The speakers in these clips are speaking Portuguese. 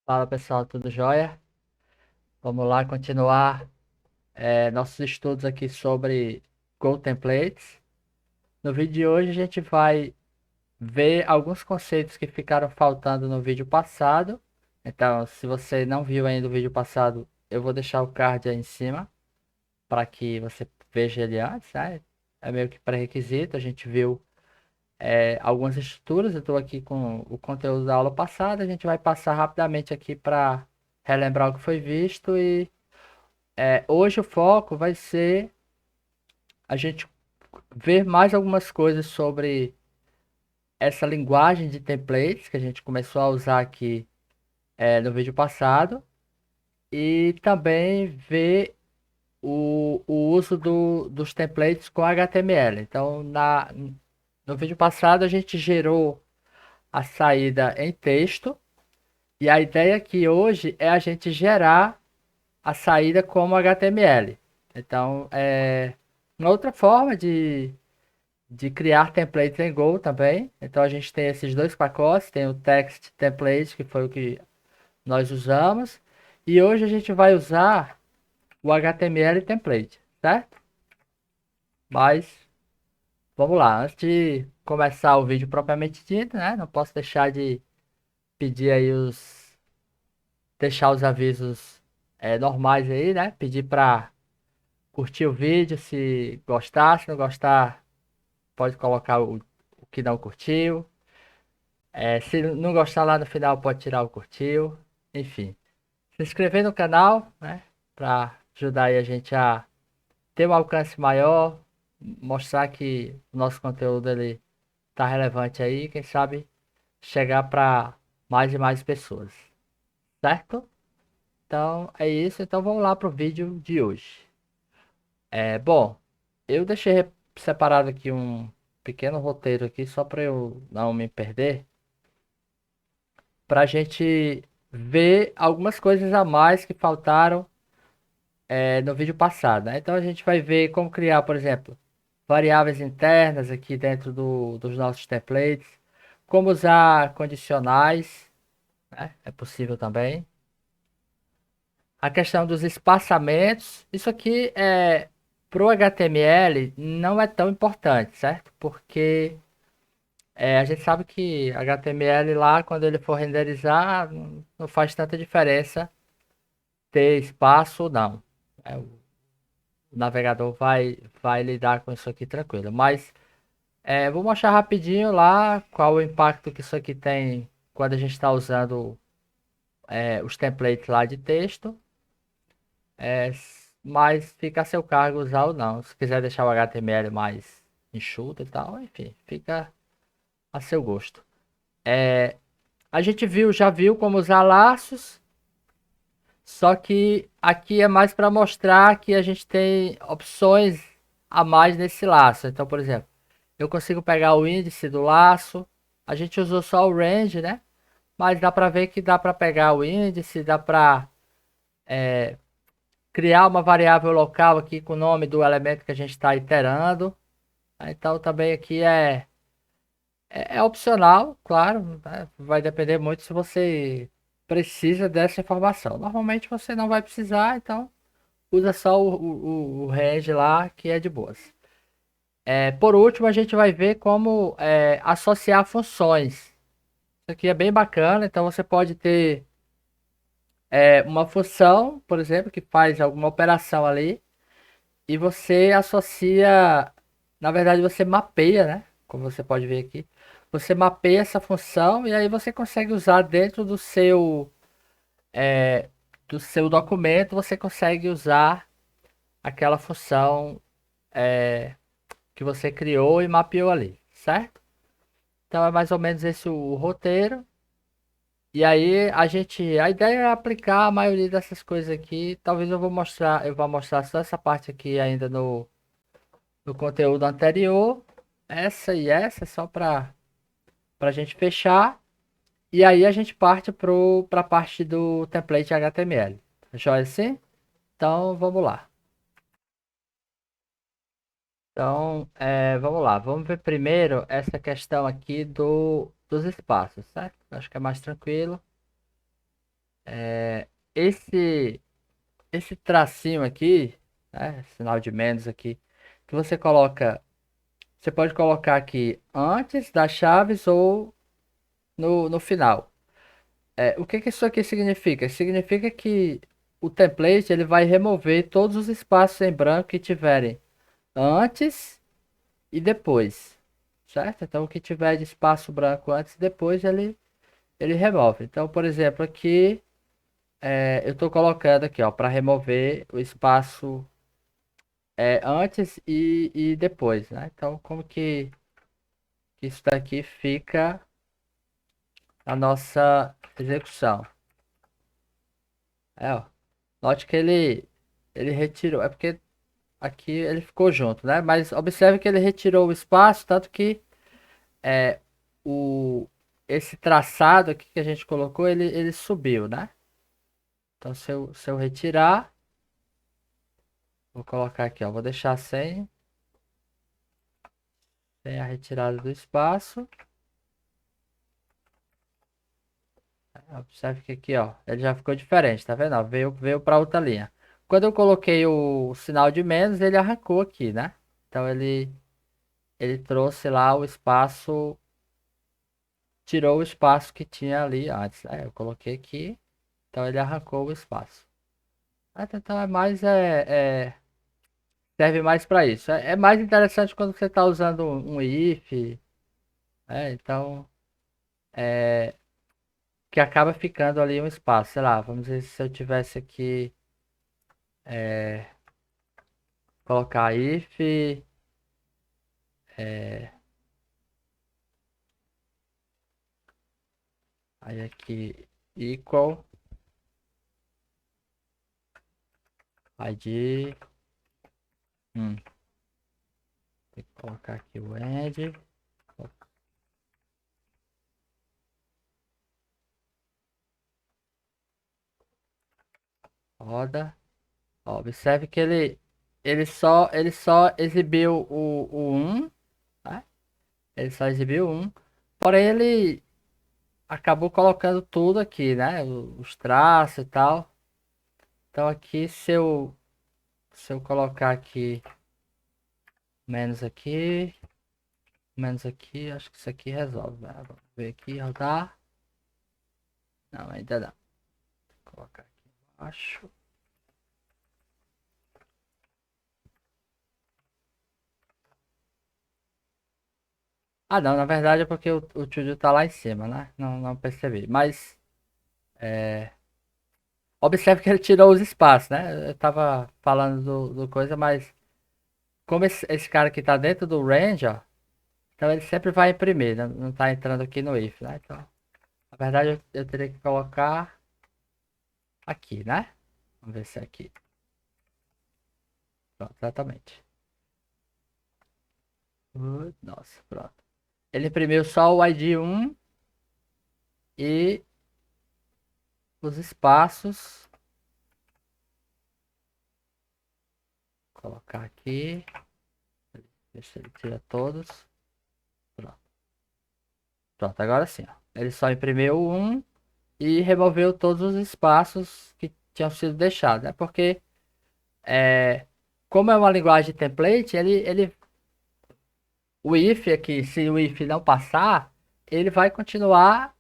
Fala pessoal, tudo jóia? Vamos lá continuar nossos estudos aqui sobre Go Templates. No vídeo de hoje a gente vai ver alguns conceitos que ficaram faltando no vídeo passado. Então, se você não viu ainda o vídeo passado, eu vou deixar o card aí em cima para que você veja ele antes, né? É meio que pré-requisito. A gente viu algumas estruturas. Eu estou aqui com o conteúdo da aula passada. A gente vai passar rapidamente aqui para relembrar o que foi visto e hoje o foco vai ser a gente ver mais algumas coisas sobre essa linguagem de templates que a gente começou a usar aqui no vídeo passado e também ver o uso dos templates com HTML. Então, no vídeo passado a gente gerou a saída em texto e a ideia aqui hoje é a gente gerar a saída como HTML. Então, é uma outra forma de criar templates em Go também. Então a gente tem esses dois pacotes, tem o text template, que foi o que nós usamos, e hoje a gente vai usar o HTML template, certo? Mas vamos lá, antes de começar o vídeo propriamente dito, né? Não posso deixar de pedir aí deixar os avisos normais aí, né? Pedir para curtir o vídeo se gostar, se não gostar, pode colocar o que não curtiu. Se não gostar lá no final, pode tirar o curtiu. Enfim, se inscrever no canal, né? Para ajudar aí a gente a ter um alcance maior, mostrar que o nosso conteúdo ele tá relevante aí, quem sabe chegar para mais e mais pessoas, certo? Então é isso. Então vamos lá pro vídeo de hoje. Bom, eu deixei separado aqui um pequeno roteiro aqui só para eu não me perder, para a gente ver algumas coisas a mais que faltaram no vídeo passado, né? Então a gente vai ver como criar, por exemplo, variáveis internas aqui dentro dos nossos templates, como usar condicionais, né? É possível também. A questão dos espaçamentos, isso aqui para o HTML não é tão importante, certo? Porque a gente sabe que HTML lá, quando ele for renderizar, não faz tanta diferença ter espaço ou não. O navegador vai lidar com isso aqui tranquilo. Mas vou mostrar rapidinho lá qual o impacto que isso aqui tem quando a gente está usando os templates lá de texto. Mas fica a seu cargo usar ou não. Se quiser deixar o HTML mais enxuto e tal, enfim, fica a seu gosto. A gente já viu como usar laços. Só que aqui é mais para mostrar que a gente tem opções a mais nesse laço. Então, por exemplo, eu consigo pegar o índice do laço. A gente usou só o range, né? Mas dá para ver que dá para pegar o índice, dá para criar uma variável local aqui com o nome do elemento que a gente está iterando. Então, também aqui é opcional, claro, né? Vai depender muito se você precisa dessa informação. Normalmente você não vai precisar, então usa só o range lá, que é de boas. Por último, a gente vai ver como associar funções. Isso aqui é bem bacana, então você pode ter uma função, por exemplo, que faz alguma operação ali, e você associa, na verdade você mapeia, né? Como você pode ver aqui. Você mapeia essa função e aí você consegue usar dentro do seu documento, você consegue usar aquela função que você criou e mapeou ali, certo? Então é mais ou menos esse o roteiro. E aí a ideia é aplicar a maioria dessas coisas aqui. Talvez eu vou mostrar só essa parte aqui ainda no conteúdo anterior. Essa e essa, só para a gente fechar. E aí a gente parte para a parte do template HTML. Joia assim? Então vamos lá. Então, vamos lá. Vamos ver primeiro essa questão aqui dos espaços, certo? Acho que é mais tranquilo. Esse, esse tracinho aqui, né? Sinal de menos aqui, que você coloca, você pode colocar aqui antes das chaves ou no final. O que que isso aqui significa? Significa que o template ele vai remover todos os espaços em branco que tiverem antes e depois, certo? Então, o que tiver de espaço branco antes e depois, ele remove. Então, por exemplo, aqui eu estou colocando aqui, ó, para remover o espaço antes e depois, né? Então, como que isso daqui fica a nossa execução? Ó, note que ele retirou, é porque aqui ele ficou junto, né? Mas observe que ele retirou o espaço, tanto que é, o, esse traçado aqui que a gente colocou, ele subiu, né? Então, se eu retirar, vou colocar aqui, ó, vou deixar sem a retirada do espaço. Observe que aqui, ó, ele já ficou diferente, tá vendo? Ó, veio para outra linha. Quando eu coloquei o sinal de menos, ele arrancou aqui, né? Então, ele trouxe lá o espaço, tirou o espaço que tinha ali antes. Eu coloquei aqui, então ele arrancou o espaço. Então, serve mais para isso. É mais interessante quando você está usando um if, então, que acaba ficando ali um espaço. Sei lá, vamos dizer se eu tivesse aqui, colocar if, aí aqui equal, id, tem que colocar aqui o end, roda. Ó, observe que ele só exibiu o 1, né? Ele só exibiu um. Porém, ele acabou colocando tudo aqui, né? Os traços e tal. Então aqui, se eu colocar aqui menos aqui, acho que isso aqui resolve, né? Vamos ver aqui, rodar. Não, ainda não. Vou colocar aqui embaixo. Ah, não, na verdade é porque o Tudo tá lá em cima, né? Não percebi. Mas, observe que ele tirou os espaços, né? Eu tava falando do coisa, mas como esse cara aqui tá dentro do range, ó. Então ele sempre vai imprimir, não tá entrando aqui no if, né? Então, na verdade eu teria que colocar aqui, né? Vamos ver se é aqui. Pronto, exatamente. Nossa, pronto. Ele imprimiu só o ID 1 e os espaços. Vou colocar aqui. Ver se ele tira todos. Pronto. Pronto, agora sim, ó. Ele só imprimiu o 1 e removeu todos os espaços que tinham sido deixados, né? Porque, é, como é uma linguagem template, o if aqui, se o if não passar, ele vai continuar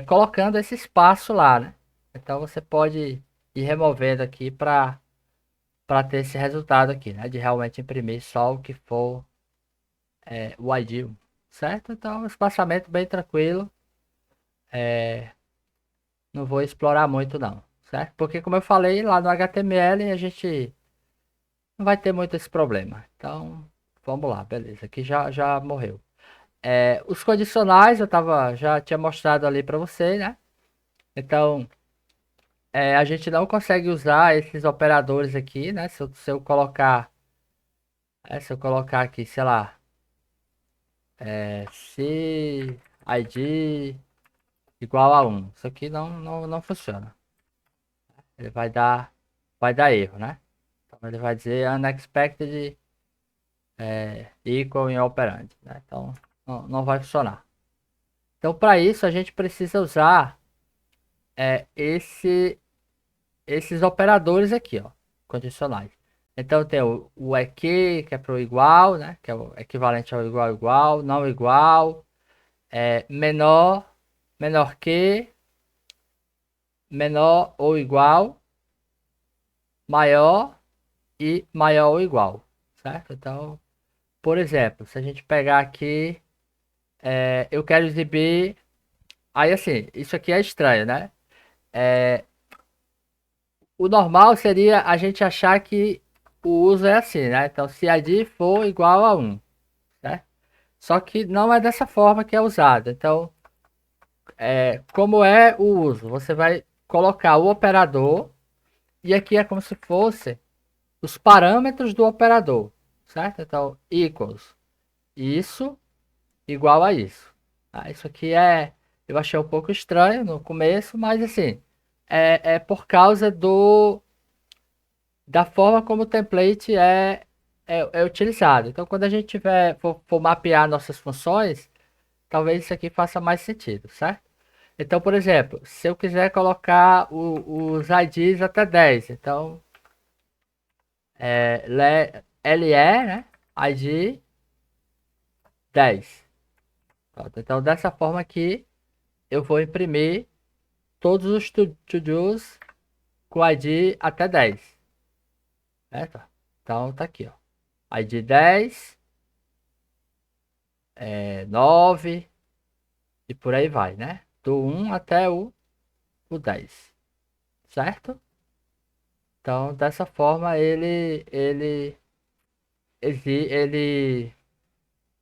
colocando esse espaço lá, né? Então você pode ir removendo aqui para ter esse resultado aqui, né? De realmente imprimir só o que for o ID, certo? Então, espaçamento bem tranquilo. Não vou explorar muito não, certo? Porque como eu falei, lá no HTML a gente não vai ter muito esse problema. Então, vamos lá, beleza. Aqui já morreu. Os condicionais já tinha mostrado ali para você, né? Então, a gente não consegue usar esses operadores aqui, né? Se eu colocar, se eu colocar aqui, sei lá, se id igual a 1, isso aqui não funciona. Ele vai dar erro, né? Então ele vai dizer unexpected equal in operand, né? Então não vai funcionar. Então para isso a gente precisa usar esses operadores aqui, ó, condicionais. Então tem o EQ, que é para o igual, né? Que é o equivalente ao igual igual, não igual, menor, menor que, menor ou igual, maior e maior ou igual, certo? Então, por exemplo, se a gente pegar aqui, eu quero exibir, aí assim, isso aqui é estranho, né? O normal seria a gente achar que o uso é assim, né? Então, se a ID for igual a 1, né? Só que não é dessa forma que é usado. Então, como é o uso? Você vai colocar o operador e aqui é como se fosse os parâmetros do operador, certo? Então, equals isso igual a isso. Isso aqui eu achei um pouco estranho no começo, mas assim, é por causa da forma como o template é utilizado. Então, quando a gente for mapear nossas funções, talvez isso aqui faça mais sentido, certo? Então, por exemplo, se eu quiser colocar os IDs até 10, então LE, né? ID 10. Pronto. Então, dessa forma aqui, eu vou imprimir todos os to-dos com ID até 10. Certo? Então, tá aqui, ó. ID 10, 9 e por aí vai, né? Do 1 até o 10. Certo? Então, dessa forma, ele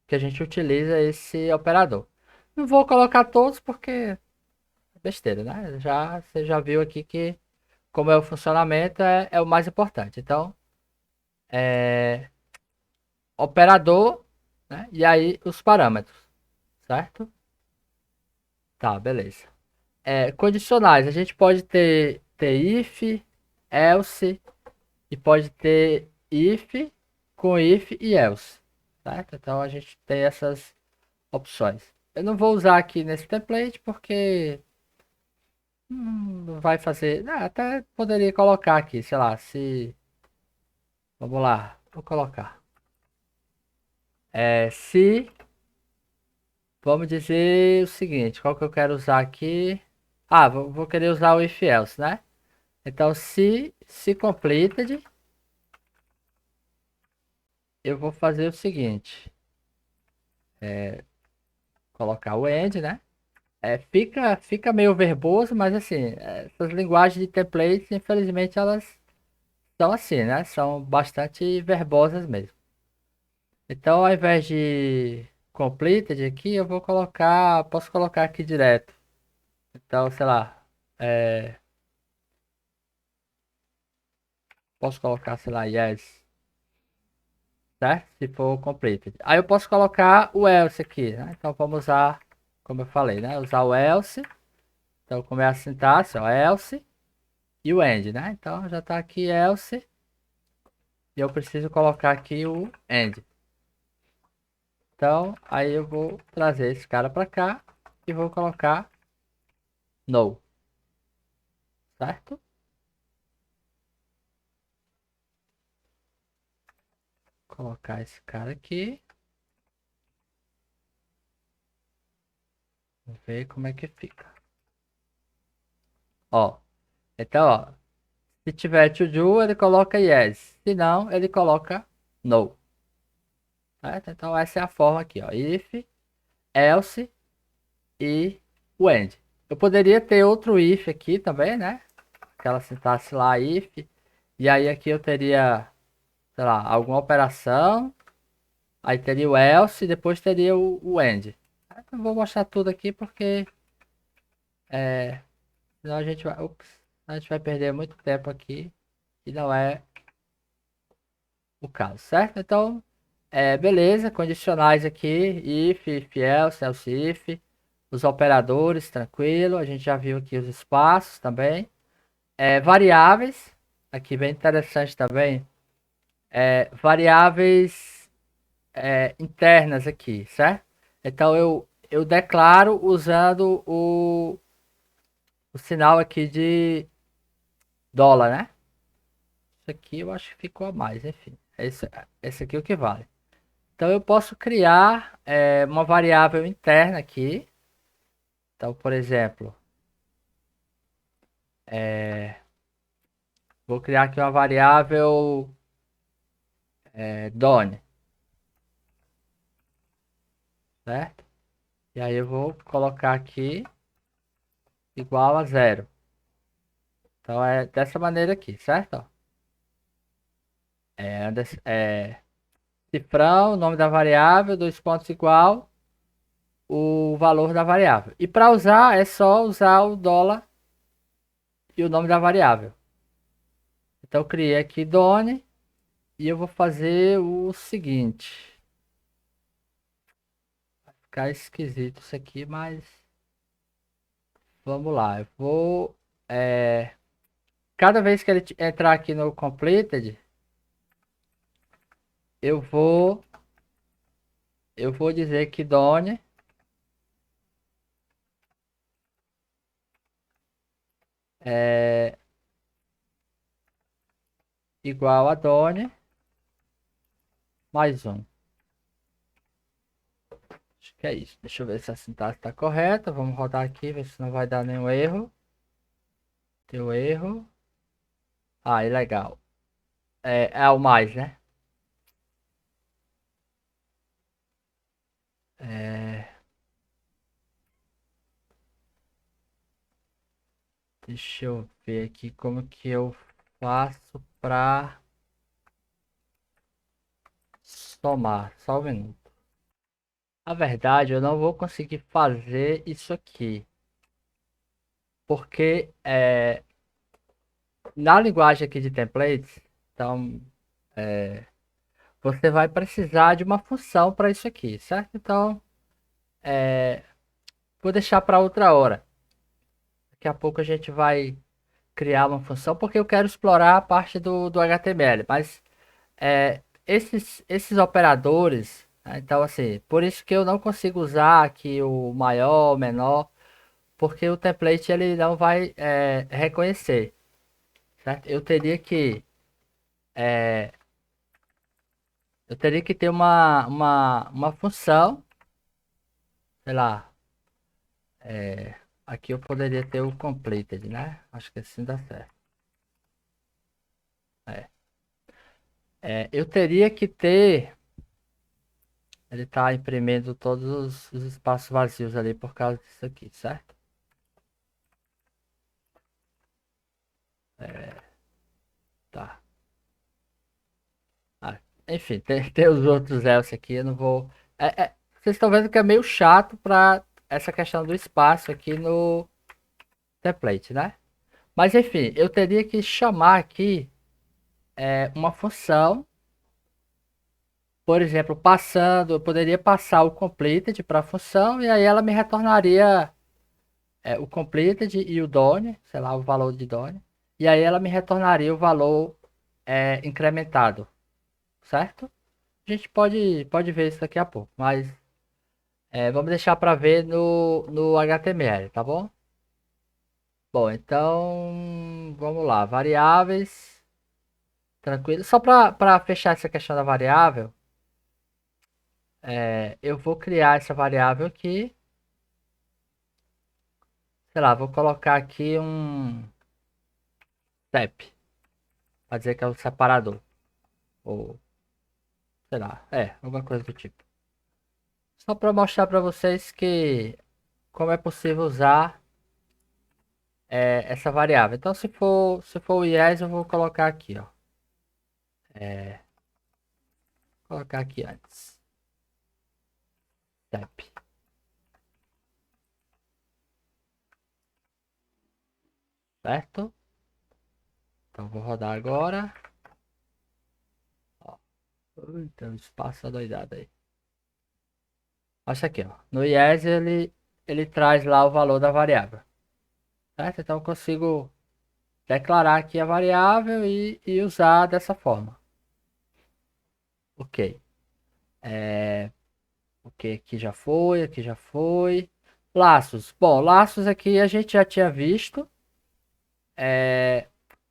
que a gente utiliza esse operador. Não vou colocar todos porque é besteira, né? Você já viu aqui que como é o funcionamento é o mais importante. Então, operador, né? E aí os parâmetros, certo? Tá, beleza. Condicionais, a gente pode ter if, else e pode ter if com if e else, certo? Então a gente tem essas opções. Eu não vou usar aqui nesse template porque não vai fazer. Até poderia colocar aqui, sei lá, se. Vamos lá, vou colocar. Se. Vamos dizer o seguinte: qual que eu quero usar aqui? Vou querer usar o if else, né? Então, se completed, eu vou fazer o seguinte: colocar o end, né? Fica meio verboso, mas assim, essas linguagens de templates, infelizmente, elas são assim, né? São bastante verbosas mesmo. Então, ao invés de completed aqui, eu vou colocar, posso colocar aqui direto. Então, sei lá, posso colocar, sei lá, yes, certo? Se for completed. Aí eu posso colocar o else aqui, né? Então, vamos usar, como eu falei, né? Usar o else. Então, como é a sintaxe, ó, else e o end, né? Então, já está aqui else. E eu preciso colocar aqui o end. Então, aí eu vou trazer esse cara para cá e vou colocar no, certo? Colocar esse cara aqui. Vamos ver como é que fica. Ó, então, ó, se tiver to do, ele coloca yes. Se não, ele coloca no. Certo? Então, essa é a forma aqui, ó. If, else e o end. Eu poderia ter outro if aqui também, né? Aquela sintaxe lá, if. E aí aqui eu teria, sei lá, alguma operação. Aí teria o else e depois teria o end. Eu vou mostrar tudo aqui porque senão a gente vai perder muito tempo aqui e não é o caso, certo? Então, beleza, condicionais aqui, if else, else if, os operadores, tranquilo, a gente já viu aqui os espaços também. Variáveis, aqui bem interessante também, variáveis internas aqui, certo? Então eu declaro usando o sinal aqui de dólar, né? Isso aqui eu acho que ficou a mais, enfim. Esse aqui é o que vale. Então eu posso criar uma variável interna aqui. Então, por exemplo, vou criar aqui uma variável done, certo? E aí eu vou colocar aqui igual a zero. Então é dessa maneira aqui, certo? Ó, cifrão, nome da variável, dois pontos igual o valor da variável. E para usar é só usar o dólar e o nome da variável. Então eu criei aqui Done e eu vou fazer o seguinte. Vai ficar esquisito isso aqui, mas vamos lá. Eu vou cada vez que ele entrar aqui no completed, eu vou eu vou dizer que Done é igual a Done mais um. Acho que é isso. Deixa eu ver se a sintaxe está correta. Vamos rodar aqui, ver se não vai dar nenhum erro. Deu erro. Ah, é legal. É o mais, né? É, deixa eu ver aqui como que eu faço para somar. Só um minuto. Na verdade, eu não vou conseguir fazer isso aqui. Porque na linguagem aqui de templates, então você vai precisar de uma função para isso aqui, certo? Então, vou deixar para outra hora. Daqui a pouco a gente vai criar uma função porque eu quero explorar a parte do HTML. Mas esses operadores, né, então assim, por isso que eu não consigo usar aqui o maior, o menor, porque o template ele não vai reconhecer, certo? Eu teria que ter uma função, sei lá, aqui eu poderia ter o completed, né? Acho que assim dá certo. É. Eu teria que ter, ele tá imprimindo todos os espaços vazios ali por causa disso aqui, certo? Tá. Ah, enfim, tem os outros else aqui, eu não vou. Vocês estão vendo que é meio chato para essa questão do espaço aqui no template, né? Mas enfim, eu teria que chamar aqui uma função, por exemplo, passando, eu poderia passar o completed para a função e aí ela me retornaria o completed e o done, sei lá, o valor de done, e aí ela me retornaria o valor incrementado, certo? A gente pode ver isso daqui a pouco, mas vamos deixar para ver no HTML, tá bom? Bom, então vamos lá, variáveis, tranquilo. Só para fechar essa questão da variável, eu vou criar essa variável aqui, sei lá, vou colocar aqui um step, para dizer que é o separador, ou sei lá, alguma coisa do tipo. Só para mostrar para vocês que como é possível usar essa variável. Então, se for o yes, eu vou colocar aqui, ó. Colocar aqui antes. Step, certo? Então, vou rodar agora. Ó. Então, espaço adoidado aí. Olha isso aqui, ó. No yes, ele traz lá o valor da variável. Certo? Então, eu consigo declarar aqui a variável e usar dessa forma. Ok. Ok, aqui já foi, aqui já foi. Laços. Bom, laços aqui a gente já tinha visto,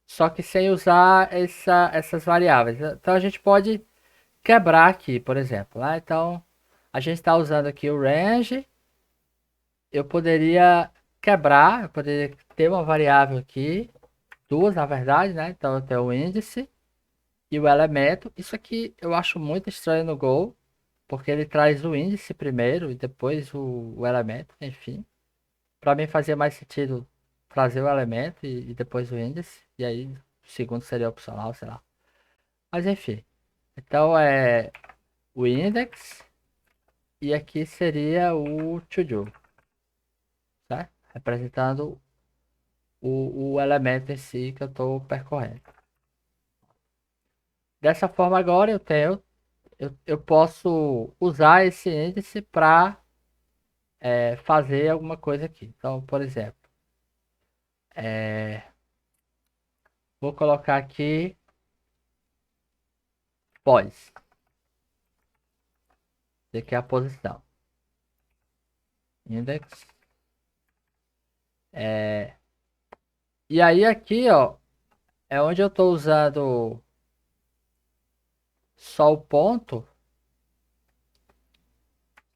só que sem usar essas variáveis. Então a gente pode quebrar aqui, por exemplo, né? Então a gente está usando aqui o range. Eu poderia quebrar, eu poderia ter uma variável aqui, duas na verdade, né? Então eu tenho o índice e o elemento. Isso aqui eu acho muito estranho no Go, porque ele traz o índice primeiro e depois o elemento, enfim. Para mim fazia mais sentido trazer o elemento e depois o índice, e aí o segundo seria opcional, sei lá. Mas enfim. Então é o index e aqui seria o to do, certo? Representando o elemento em si que eu estou percorrendo. Dessa forma agora eu posso usar esse índice para fazer alguma coisa aqui. Então, por exemplo, é, vou colocar aqui pós. Essa aqui é a posição. Index. E aí aqui, ó, é onde eu estou usando só o ponto.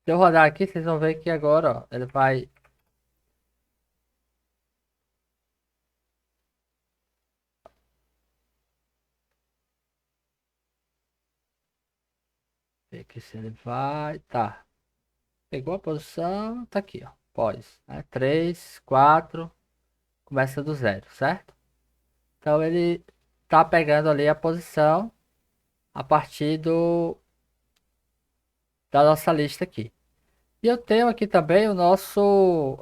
Se eu rodar aqui, vocês vão ver que agora, ó, ele vai... Ver aqui se ele vai... Tá. Pegou a posição, tá aqui, ó. Pós. Né? 3, 4, começa do zero, certo? Então ele tá pegando ali a posição a partir da nossa lista aqui. E eu tenho aqui também o nosso...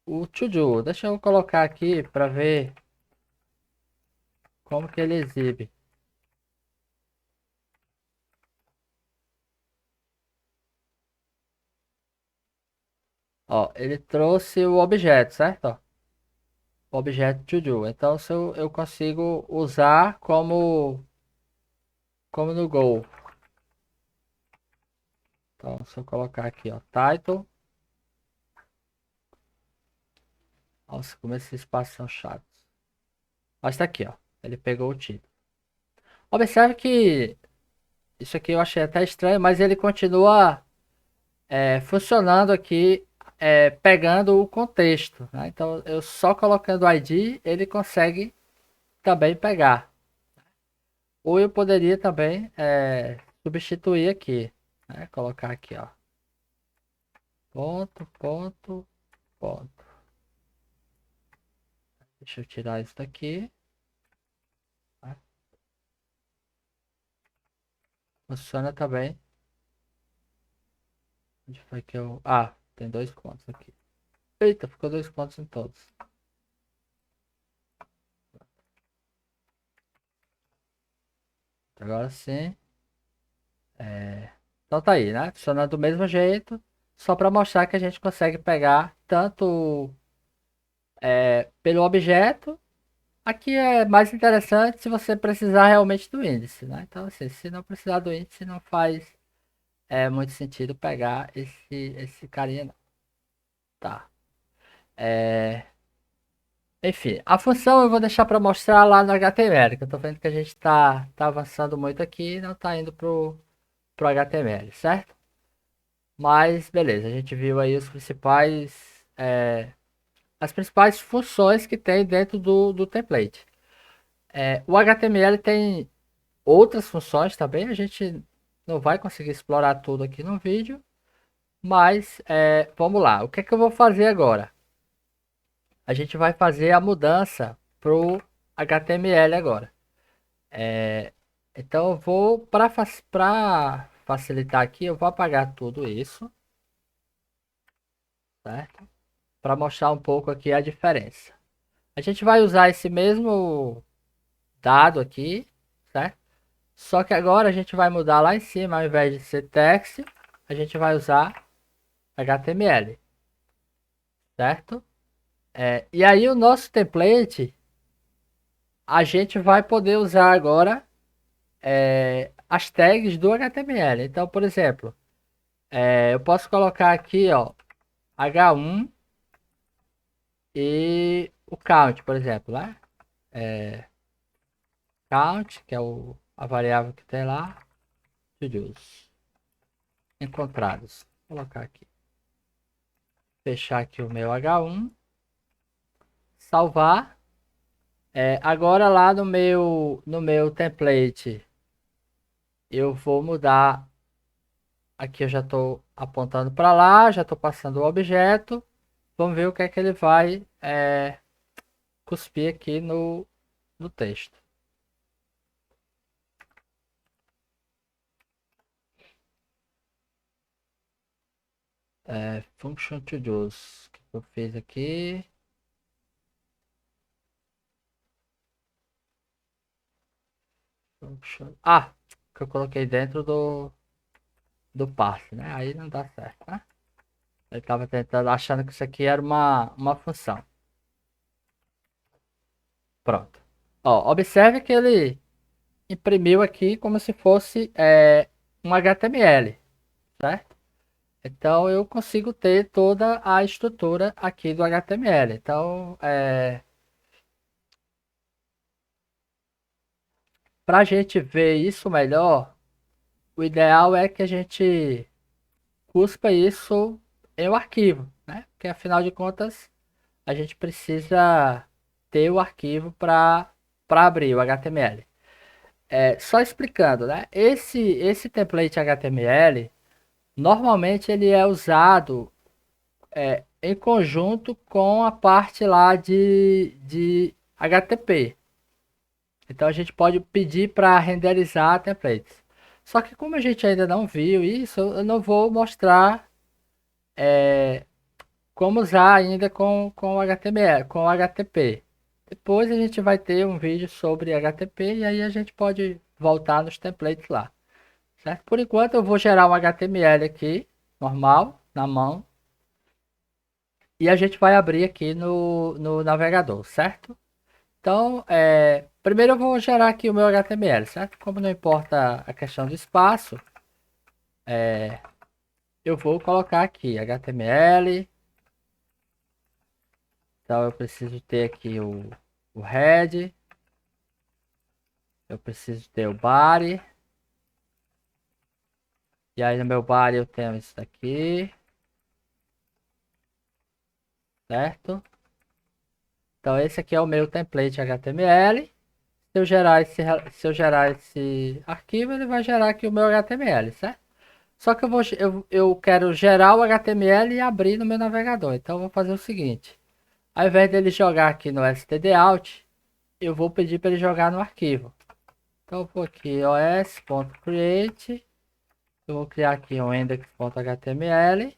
o to do. Deixa eu colocar aqui para ver como que ele exibe. Ó, ele trouxe o objeto, certo? Ó, o objeto to do. Então, se eu consigo usar como no Go. Então, se eu colocar aqui, ó, title. Nossa, como esses espaços são chatos. Mas tá aqui, ó. Ele pegou o título. Observe que isso aqui eu achei até estranho, mas ele continua funcionando aqui, pegando o contexto, né? Então, eu só colocando o ID, ele consegue também pegar. Ou eu poderia também substituir aqui, né? Colocar aqui, ó. Ponto, ponto, ponto. Deixa eu tirar isso daqui. Tá? Funciona também. Onde foi que eu... Ah, tem dois pontos aqui. Eita, ficou dois pontos em todos. Agora sim. Então tá aí, né? Funciona do mesmo jeito. Só para mostrar que a gente consegue pegar tanto pelo objeto. Aqui é mais interessante se você precisar realmente do índice, né? Então, assim, se não precisar do índice, não faz muito sentido pegar esse carinha, não. Tá. É, enfim, a função eu vou deixar para mostrar lá no HTML, que eu tô vendo que a gente tá avançando muito aqui e não tá indo pro HTML, certo? Mas, beleza, a gente viu aí as principais funções que tem dentro do template. O HTML tem outras funções também, a gente não vai conseguir explorar tudo aqui no vídeo, mas vamos lá. O que é que eu vou fazer agora? A gente vai fazer a mudança pro HTML agora. Então eu vou, para facilitar aqui, eu vou apagar tudo isso, certo? Para mostrar um pouco aqui a diferença. A gente vai usar esse mesmo dado aqui, certo? Só que agora a gente vai mudar lá em cima, ao invés de ser text, a gente vai usar HTML, certo? E aí o nosso template, a gente vai poder usar agora as tags do HTML. Então, por exemplo, Eu posso colocar aqui, ó, H1 e o count, por exemplo, né? Count, que é a variável que tem lá, studios encontrados. Vou colocar aqui. Fechar aqui o meu H1, salvar. Agora lá no meu template, eu vou mudar. Aqui eu já estou apontando para lá, já estou passando o objeto. Vamos ver o que é que ele vai cuspir aqui no texto. Function to do's. O que eu fiz aqui? Function. Que eu coloquei dentro do passe, né? Aí não dá certo, né? Eu estava tentando, achando que isso aqui era uma função. Pronto. Ó, observe que ele imprimiu aqui como se fosse um HTML, certo? Então eu consigo ter toda a estrutura aqui do HTML. Então, para a gente ver isso melhor, o ideal é que a gente cuspa isso em um arquivo, né? Porque afinal de contas a gente precisa ter o arquivo para abrir o HTML. Só explicando, né? Esse template HTML normalmente ele é usado em conjunto com a parte lá de HTTP. Então a gente pode pedir para renderizar templates. Só que como a gente ainda não viu isso, eu não vou mostrar como usar ainda com HTML, com HTTP. Depois a gente vai ter um vídeo sobre HTTP e aí a gente pode voltar nos templates lá. Certo? Por enquanto eu vou gerar um HTML aqui, normal, na mão. E a gente vai abrir aqui no navegador, certo? Então, primeiro eu vou gerar aqui o meu HTML, certo? Como não importa a questão do espaço, eu vou colocar aqui HTML. Então eu preciso ter aqui o head, eu preciso ter o body. E aí no meu body eu tenho isso daqui, certo? Então esse aqui é o meu template HTML. Se eu gerar esse arquivo, ele vai gerar aqui o meu HTML, certo? Só que eu quero gerar o HTML e abrir no meu navegador. Então eu vou fazer o seguinte. Ao invés dele jogar aqui no stdout, eu vou pedir para ele jogar no arquivo. Então eu vou aqui os.create. Eu vou criar aqui um index.html.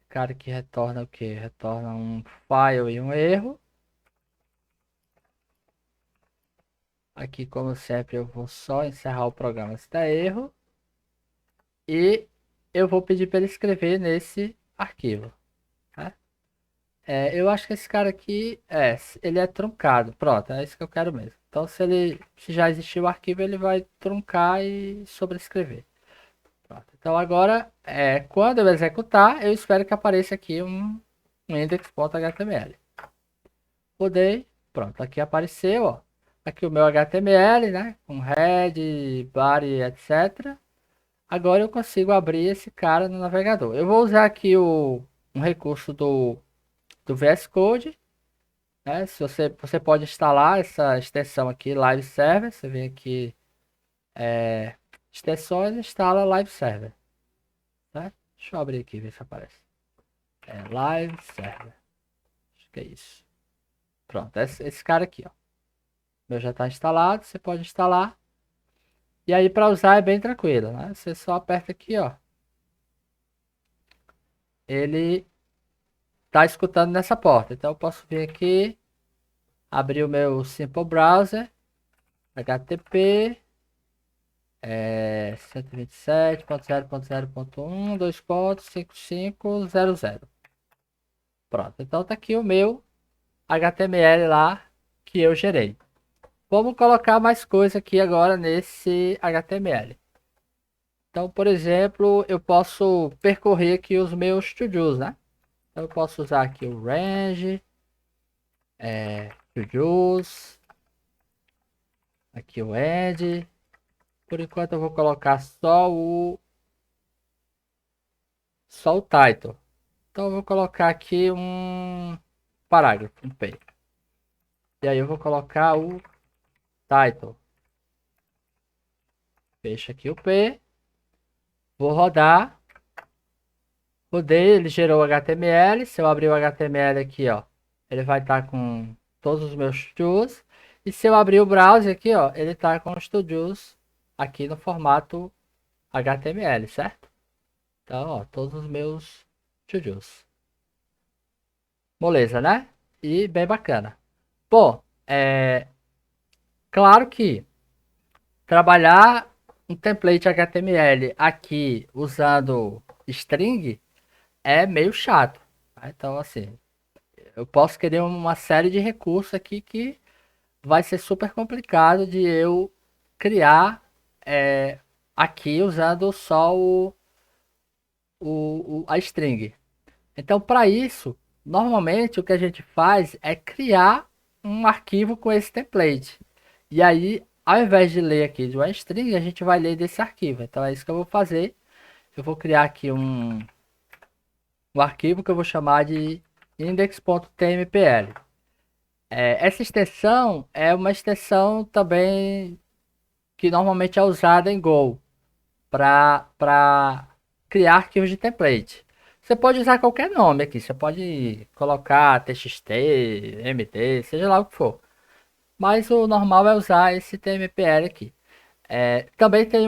Cara que retorna o que? Retorna um file e um erro. Aqui, como sempre, eu vou só encerrar o programa se der erro. E eu vou pedir para ele escrever nesse arquivo. Tá? Eu acho que esse cara aqui, ele é truncado. Pronto, é isso que eu quero mesmo. Então, se já existiu o arquivo, ele vai truncar e sobrescrever. Pronto. Então, agora, quando eu executar, eu espero que apareça aqui um index.html. Rodei, pronto, aqui apareceu, ó. Aqui o meu HTML, né? Com head, body, etc. Agora eu consigo abrir esse cara no navegador. Eu vou usar aqui um recurso do VS Code, né? Se você pode instalar essa extensão aqui, Live Server. Você vem aqui, extensões, instala Live Server. Tá? Deixa eu abrir aqui, ver se aparece. Live Server. Acho que é isso. Pronto, esse cara aqui, ó. Meu já está instalado, você pode instalar. E aí para usar é bem tranquilo, né? Você só aperta aqui, ó. Ele tá escutando nessa porta. Então eu posso vir aqui, abrir o meu Simple Browser, HTTP 127.0.0.1 2.5500. Pronto, então tá aqui o meu HTML lá que eu gerei. Vamos colocar mais coisa aqui agora nesse HTML. Então, por exemplo, eu posso percorrer aqui os meus to-dos, né? Então, eu posso usar aqui o range, to-dos, aqui o add. Por enquanto eu vou colocar só o title. Então eu vou colocar aqui um parágrafo, um P. E aí eu vou colocar o title. Fecha aqui o P. Vou rodar. Rodei, ele gerou o HTML. Se eu abrir o HTML aqui, ó, ele vai estar com todos os meus to-dos. E se eu abrir o browser aqui, ó, ele está com os to-dos aqui no formato HTML, certo? Então, ó, todos os meus to-dos. Moleza, né? E bem bacana. Bom, claro que trabalhar um template HTML aqui usando string é meio chato. Tá? Então, assim, eu posso querer uma série de recursos aqui que vai ser super complicado de eu criar aqui usando só a string. Então, para isso, normalmente o que a gente faz é criar um arquivo com esse template. E aí, ao invés de ler aqui de uma string, a gente vai ler desse arquivo. Então, é isso que eu vou fazer. Eu vou criar aqui um arquivo que eu vou chamar de index.tmpl. Essa extensão é uma extensão também que normalmente é usada em Go para criar arquivos de template. Você pode usar qualquer nome aqui, você pode colocar txt, md, seja lá o que for. Mas o normal é usar esse tmpl aqui. Também tem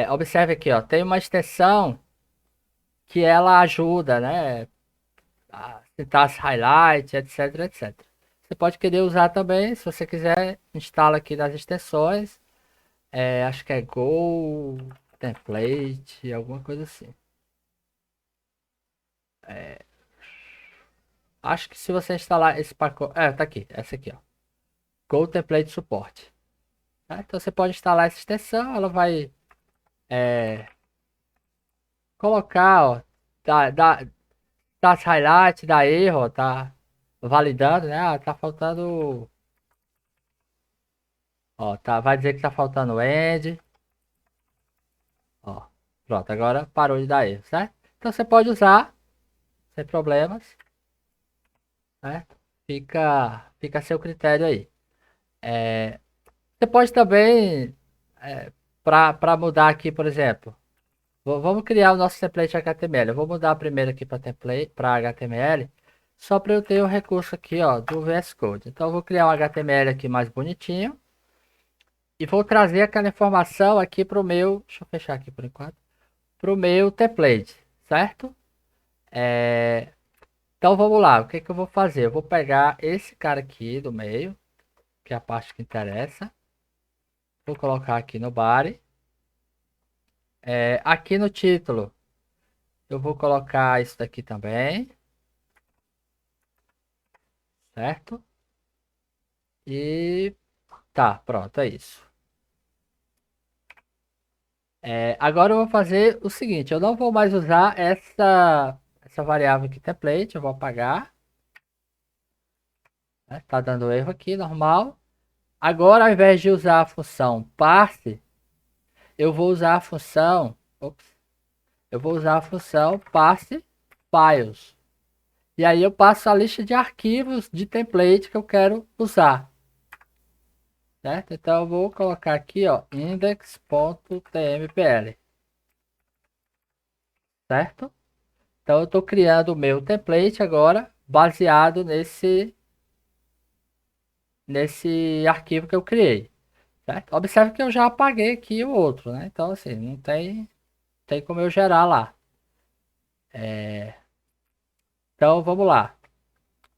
observe aqui, ó, tem uma extensão que ela ajuda, né, a citar as highlights, etc, etc. Você pode querer usar também, se você quiser, instala aqui nas extensões. Acho que é Go Template, alguma coisa assim. Acho que se você instalar esse pacote. Tá aqui, essa aqui, ó. Go Template Support. Tá? Então você pode instalar essa extensão, ela vai colocar, ó, tá as highlights, dá erro, ó, tá validando, né? Ah, tá faltando. Ó, tá, vai dizer que tá faltando end. Ó, pronto, agora parou de dar erro, certo? Então você pode usar sem problemas, certo? Fica a seu critério aí. Você pode também, para mudar aqui, por exemplo, vamos criar o nosso template HTML. Eu vou mudar primeiro aqui para template, para HTML, só para eu ter o recurso aqui, ó, do VS Code. Então eu vou criar um HTML aqui mais bonitinho e vou trazer aquela informação aqui para o meu, deixa eu fechar aqui por enquanto, para o meu template, certo? Então vamos lá, o que que eu vou fazer? Eu vou pegar esse cara aqui do meio, que é a parte que interessa. Vou colocar aqui no body. Aqui no título, eu vou colocar isso daqui também, certo? E tá, pronto, é isso. Agora eu vou fazer o seguinte, eu não vou mais usar essa variável aqui, template, eu vou apagar. Né? Tá dando erro aqui, normal. Agora, ao invés de usar a função parse, eu vou usar a função, ops, eu vou usar a função parse files. E aí eu passo a lista de arquivos de template que eu quero usar. Certo? Então eu vou colocar aqui, ó, index.tmpl, certo? Então eu estou criando o meu template agora, baseado nesse arquivo que eu criei, certo? Observe que eu já apaguei aqui o outro, né? Então assim, não tem como eu gerar lá. Então vamos lá.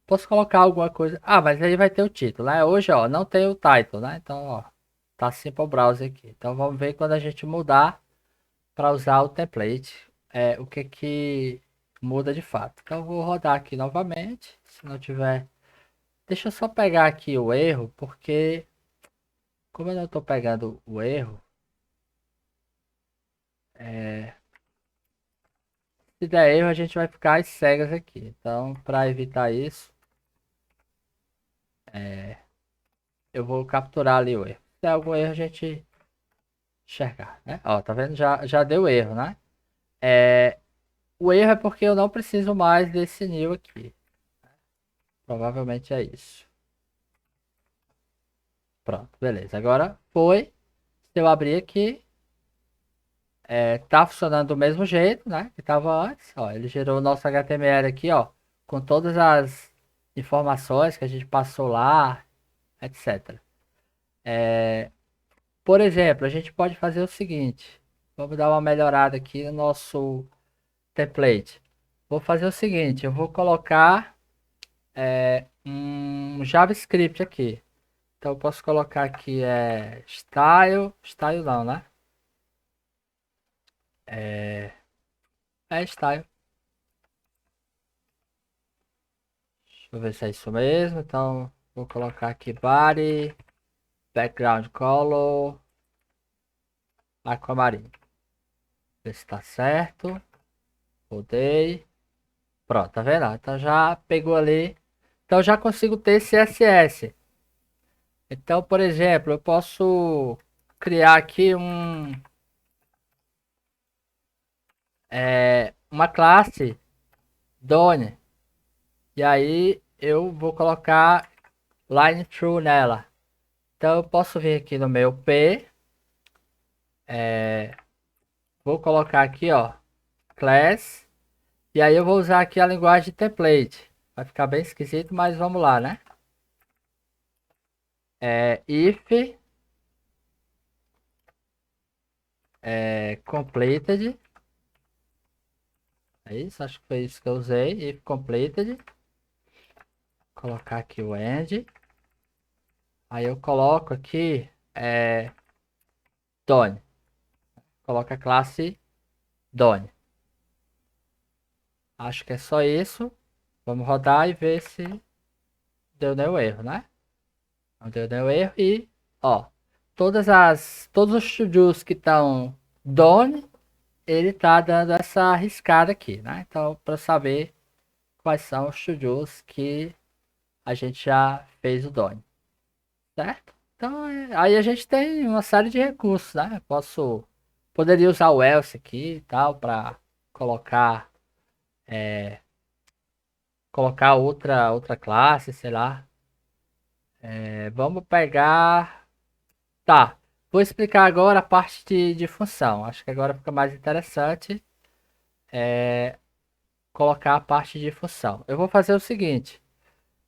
Posso colocar alguma coisa? Ah, mas aí vai ter o título, né? Hoje, ó, não tem o title, né? Então, ó, tá simple browser aqui. Então vamos ver quando a gente mudar para usar o template, o que que muda de fato. Então eu vou rodar aqui novamente, se não tiver, deixa eu só pegar aqui o erro, porque como eu não estou pegando o erro, Se der erro, a gente vai ficar às cegas aqui. Então, para evitar isso, eu vou capturar ali o erro. Se der algum erro, a gente enxergar, né? Ó, tá vendo? Já deu erro, né? O erro é porque eu não preciso mais desse new aqui. Provavelmente é isso. Pronto, beleza. Agora foi. Se eu abrir aqui, tá funcionando do mesmo jeito, né? Que tava antes. Ó, ele gerou o nosso HTML aqui, ó, com todas as informações que a gente passou lá, etc. Por exemplo, a gente pode fazer o seguinte. Vamos dar uma melhorada aqui no nosso template. Vou fazer o seguinte, eu vou colocar um JavaScript aqui. Então eu posso colocar aqui style não, né? Style. Deixa eu ver se é isso mesmo. Então vou colocar aqui body, background color, aquamarine. Ver se tá certo. Rodei. Pronto, tá vendo? Então já pegou ali. Então já consigo ter CSS. Então, por exemplo, eu posso criar aqui uma classe Done. E aí eu vou colocar line through nela. Então eu posso vir aqui no meu P. Vou colocar aqui, ó, class. E aí eu vou usar aqui a linguagem template. Vai ficar bem esquisito, mas vamos lá, né? If completed. É isso, acho que foi isso que eu usei. If completed. Colocar aqui o end. Aí eu coloco aqui done. Coloca a classe done. Acho que é só isso. Vamos rodar e ver se deu nenhum erro, né? Não deu nenhum erro. E, ó, todos os to-dos que estão done, ele tá dando essa riscada aqui, né? Então, para saber quais são os to-dos que a gente já fez o done, certo? Então, aí a gente tem uma série de recursos, né? Poderia usar o else aqui e tal para colocar colocar outra classe, sei lá. Vamos pegar. Tá. Vou explicar agora a parte de função. Acho que agora fica mais interessante colocar a parte de função. Eu vou fazer o seguinte.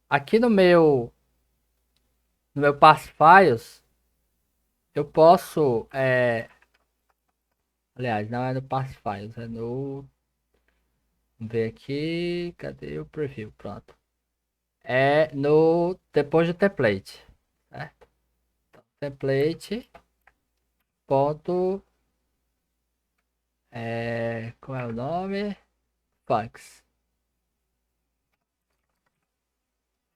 Aqui no meu pass files, eu posso. Aliás, não é no pass files, é no. Vamos ver aqui. Cadê o preview? Pronto. É no. Depois do template. Certo? Template. Ponto. Qual é o nome? Funks.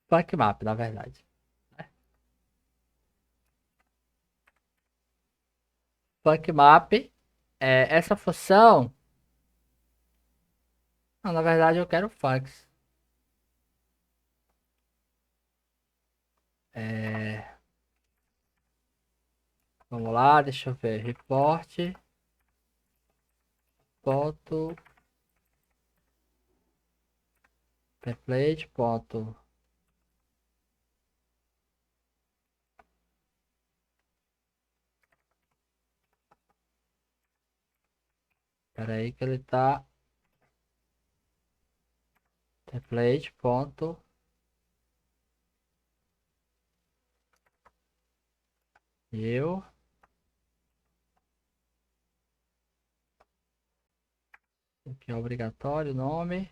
Funk map, na verdade. Funk map. Essa função. Não, na verdade eu quero funks. Vamos lá, deixa eu ver. Report. Ponto. Template. Ponto. Espera aí que ele tá. Template. Ponto. Eu. Aqui é obrigatório, nome.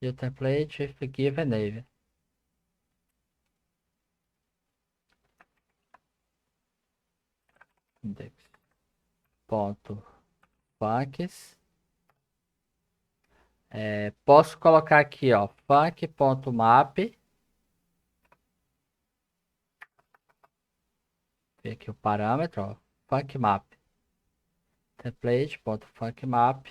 E o template if given name. Index. Ponto. Funks. Posso colocar aqui, ó. Funk.map. Ver aqui o parâmetro, ó. Funk map. template.funcmap,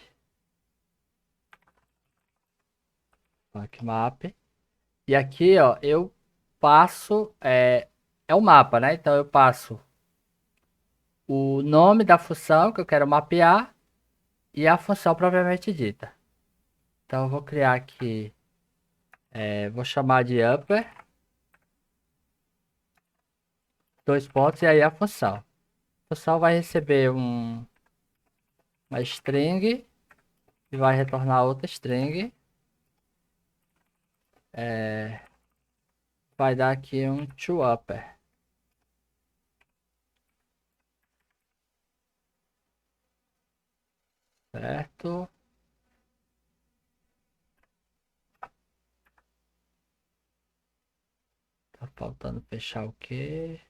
funcmap. E aqui, ó, eu passo, é o mapa, né? Então eu passo o nome da função que eu quero mapear e a função propriamente dita. Então eu vou criar aqui, vou chamar de upper, dois pontos, e aí a função. A função vai receber uma string e vai retornar outra string. Vai dar aqui um toUpper. Certo? Tá faltando fechar o quê?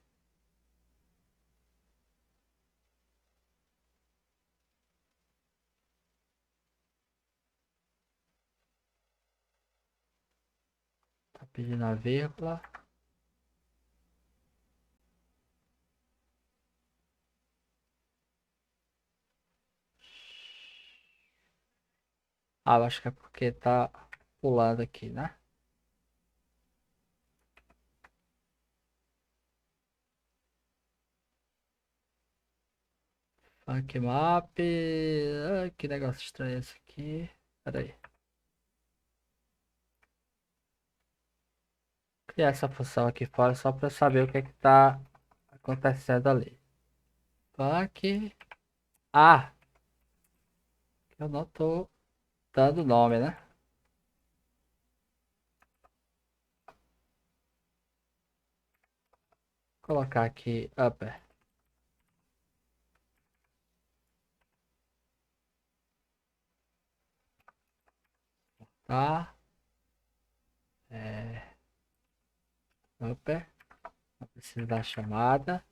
Tá pedindo a vírgula. Ah, eu acho que é porque tá pulando aqui, né? FunkMap. Ah, que negócio estranho esse aqui. Pera aí. Criar essa função aqui fora só para saber o que é que tá acontecendo ali. Funk. Ah, eu não tô dando nome, né? Vou colocar aqui upper. Tá? É, upper. Não precisa da chamada.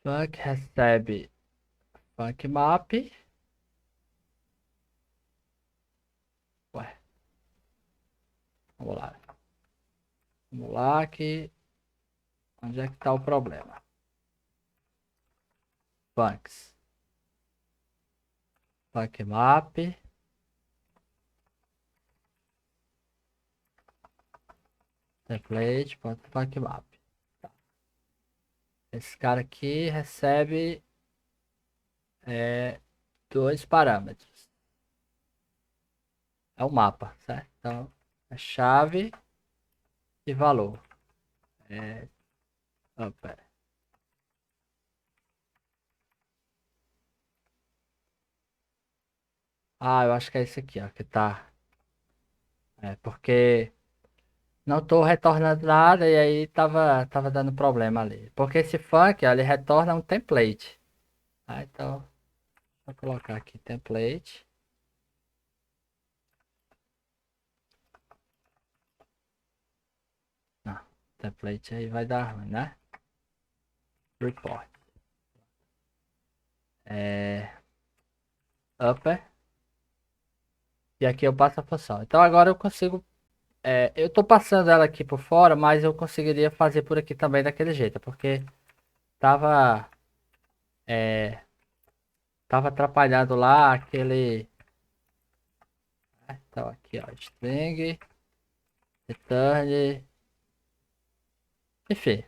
Funk recebe FunkMap. Ué, vamos lá. Vamos lá que... Onde é que tá o problema? Funks. FunkMap. Template.funcmap. Tá. Esse cara aqui recebe dois parâmetros. É o mapa, certo? Então, é chave e valor. Pera. Ah, eu acho que é esse aqui, ó, que tá. Porque não tô retornando nada e aí tava dando problema ali. Porque esse funk, ó, ele retorna um template. Ah, então, vou colocar aqui template. Não, template aí vai dar ruim, né? Report. Upper. E aqui eu passo a função. Então agora eu consigo. Eu tô passando ela aqui por fora, mas eu conseguiria fazer por aqui também daquele jeito, porque tava. Tava atrapalhado lá aquele. Então aqui ó, string, return. Enfim,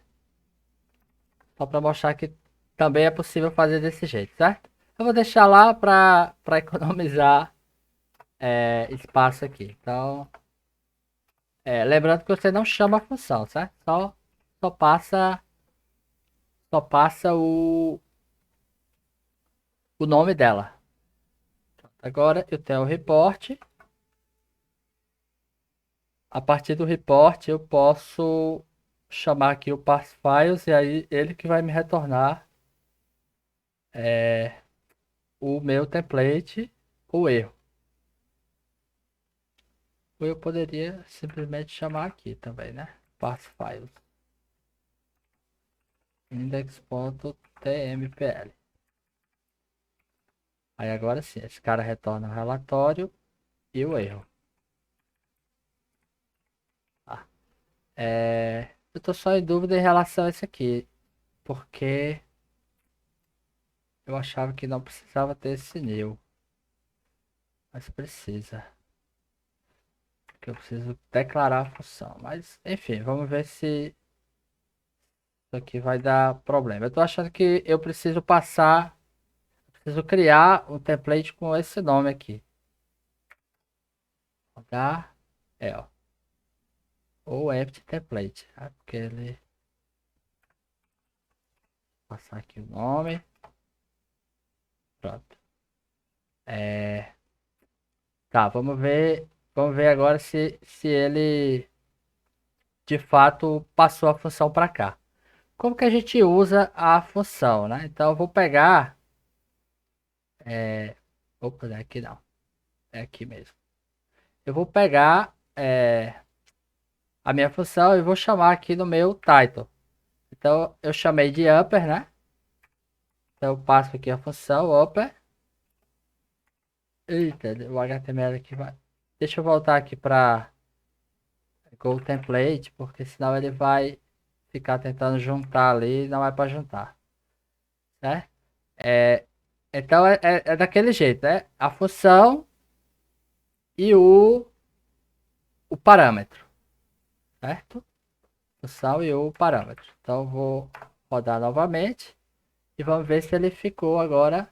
só para mostrar que também é possível fazer desse jeito, certo? Eu vou deixar lá para economizar espaço aqui. Então, lembrando que você não chama a função, certo? Só passa, só passa o nome dela. Agora eu tenho o report. A partir do report eu posso chamar aqui o parseFiles e aí ele que vai me retornar o meu template, o erro. Ou eu poderia simplesmente chamar aqui também, né? ParseFiles. Index.tmpl. Aí agora sim, esse cara retorna o relatório e o erro. Ah, Eu tô só em dúvida em relação a isso aqui, porque eu achava que não precisava ter esse new, mas precisa, porque eu preciso declarar a função. Mas enfim, vamos ver se isso aqui vai dar problema. Eu tô achando que eu preciso criar um template com esse nome aqui. H ou empty template, tá? Porque ele passar aqui o nome, pronto. É, tá, vamos ver agora se ele de fato passou a função para cá. Como que a gente usa a função, né? Então eu vou pegar, opa, não é aqui não, é aqui mesmo. Eu vou pegar a minha função e vou chamar aqui no meu title. Então eu chamei de upper, né? Então eu passo aqui a função upper. Eita, o HTML aqui vai. Deixa eu voltar aqui para Go Template, porque senão ele vai ficar tentando juntar ali e não vai para juntar, né? É, então é daquele jeito, né? A função e o parâmetro, certo? Função e o parâmetro. Então eu vou rodar novamente e vamos ver se ele ficou agora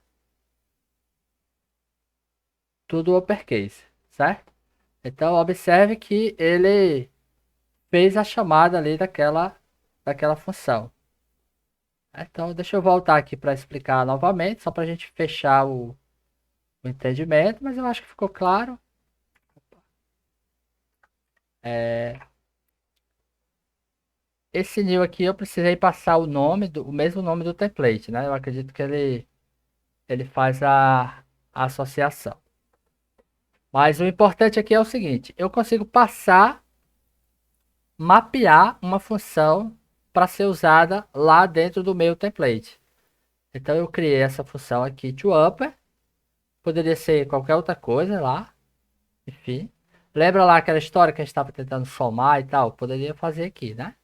tudo uppercase, certo? Então observe que ele fez a chamada ali daquela função. Então, deixa eu voltar aqui para explicar novamente, só para a gente fechar o entendimento, mas eu acho que ficou claro. É, esse new aqui eu precisei passar o mesmo nome do template, né? Eu acredito que ele faz a associação. Mas o importante aqui é o seguinte, eu consigo mapear uma função para ser usada lá dentro do meu template. Então eu criei essa função aqui, toUpper, poderia ser qualquer outra coisa lá, enfim. Lembra lá aquela história que a gente estava tentando somar e tal? Poderia fazer aqui, né?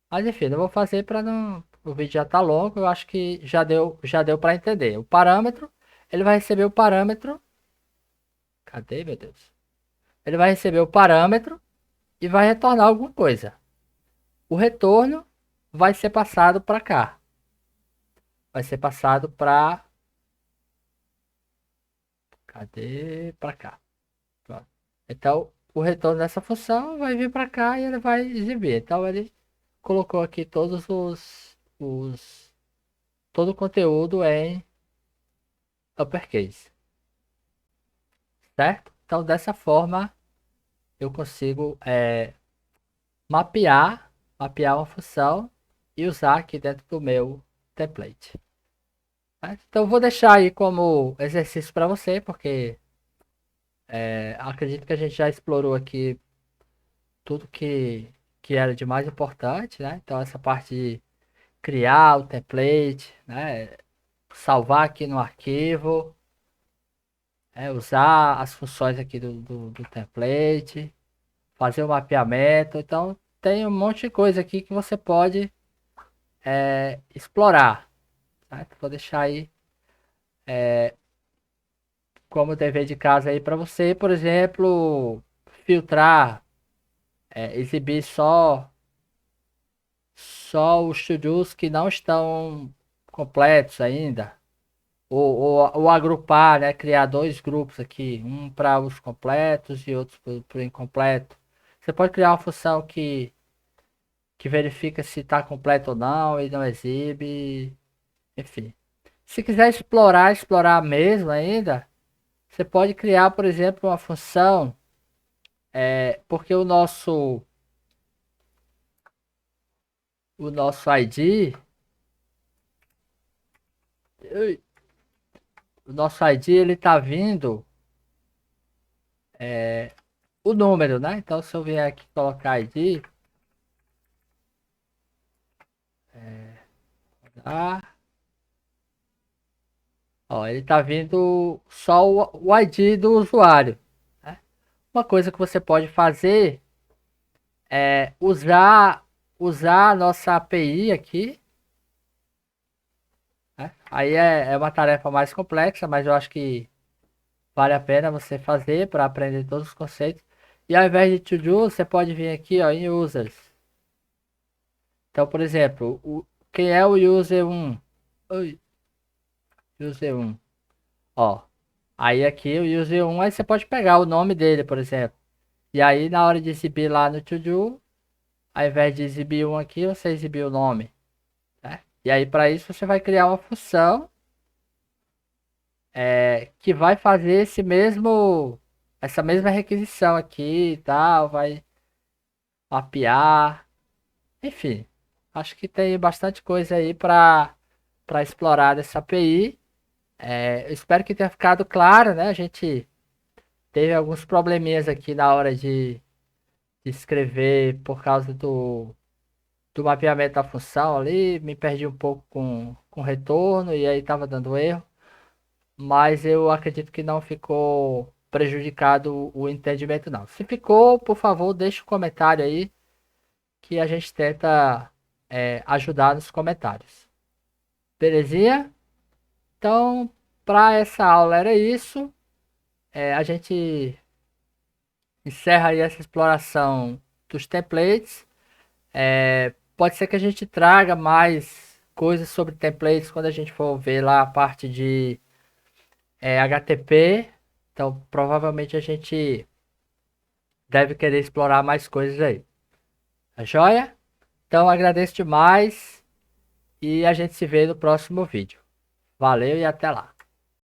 Mas enfim, não vou fazer para não. O vídeo já tá longo, eu acho que já deu para entender. O parâmetro, ele vai receber o parâmetro. Cadê, meu Deus? Ele vai receber o parâmetro e vai retornar alguma coisa. O retorno vai ser passado para cá. Vai ser passado para. Cadê? Para cá. Pronto. Então, o retorno dessa função vai vir para cá e ele vai exibir. Então, ele colocou aqui todos todo o conteúdo em uppercase, certo? Então, dessa forma, eu consigo mapear uma função e usar aqui dentro do meu template. Certo? Então, eu vou deixar aí como exercício para você, porque acredito que a gente já explorou aqui tudo que era de mais importante, né? Então, essa parte de criar o template, né? Salvar aqui no arquivo, usar as funções aqui do template, fazer o mapeamento. Então, tem um monte de coisa aqui que você pode explorar. Certo? Vou deixar aí como dever de casa aí para você, por exemplo, filtrar, exibir só os to-dos que não estão completos ainda. Ou agrupar, né? Criar dois grupos aqui, um para os completos e outros para o incompleto. Você pode criar uma função que verifica se está completo ou não e não exibe, enfim. Se quiser explorar mesmo ainda, você pode criar, por exemplo, uma função, porque o nosso ID, ui, o nosso ID ele tá vindo o número, né? Então se eu vier aqui colocar ID, tá? Ó, ele tá vindo só o ID do usuário, né? Uma coisa que você pode fazer usar a nossa API aqui, né? Aí é uma tarefa mais complexa, mas eu acho que vale a pena você fazer para aprender todos os conceitos. E ao invés de to do, você pode vir aqui, ó, em users. Então, por exemplo, quem é o user 1? Oi, user 1. Ó, aí aqui o user 1, aí você pode pegar o nome dele, por exemplo. E aí na hora de exibir lá no to do, ao invés de exibir um aqui, você exibir o nome, né? E aí para isso você vai criar uma função que vai fazer essa mesma requisição aqui e tal, vai mapear, enfim. Acho que tem bastante coisa aí para explorar dessa API. Eu espero que tenha ficado claro, né? A gente teve alguns probleminhas aqui na hora de escrever por causa do mapeamento da função ali, me perdi um pouco com retorno e aí estava dando erro, mas eu acredito que não ficou prejudicado o entendimento não. Se ficou, por favor, deixe um comentário aí que a gente tenta ajudar nos comentários. Belezinha? Então, para essa aula era isso. A gente encerra aí essa exploração dos templates. Pode ser que a gente traga mais coisas sobre templates quando a gente for ver lá a parte de HTTP. Então, provavelmente a gente deve querer explorar mais coisas aí. Tá joia? Então, agradeço demais e a gente se vê no próximo vídeo. Valeu e até lá.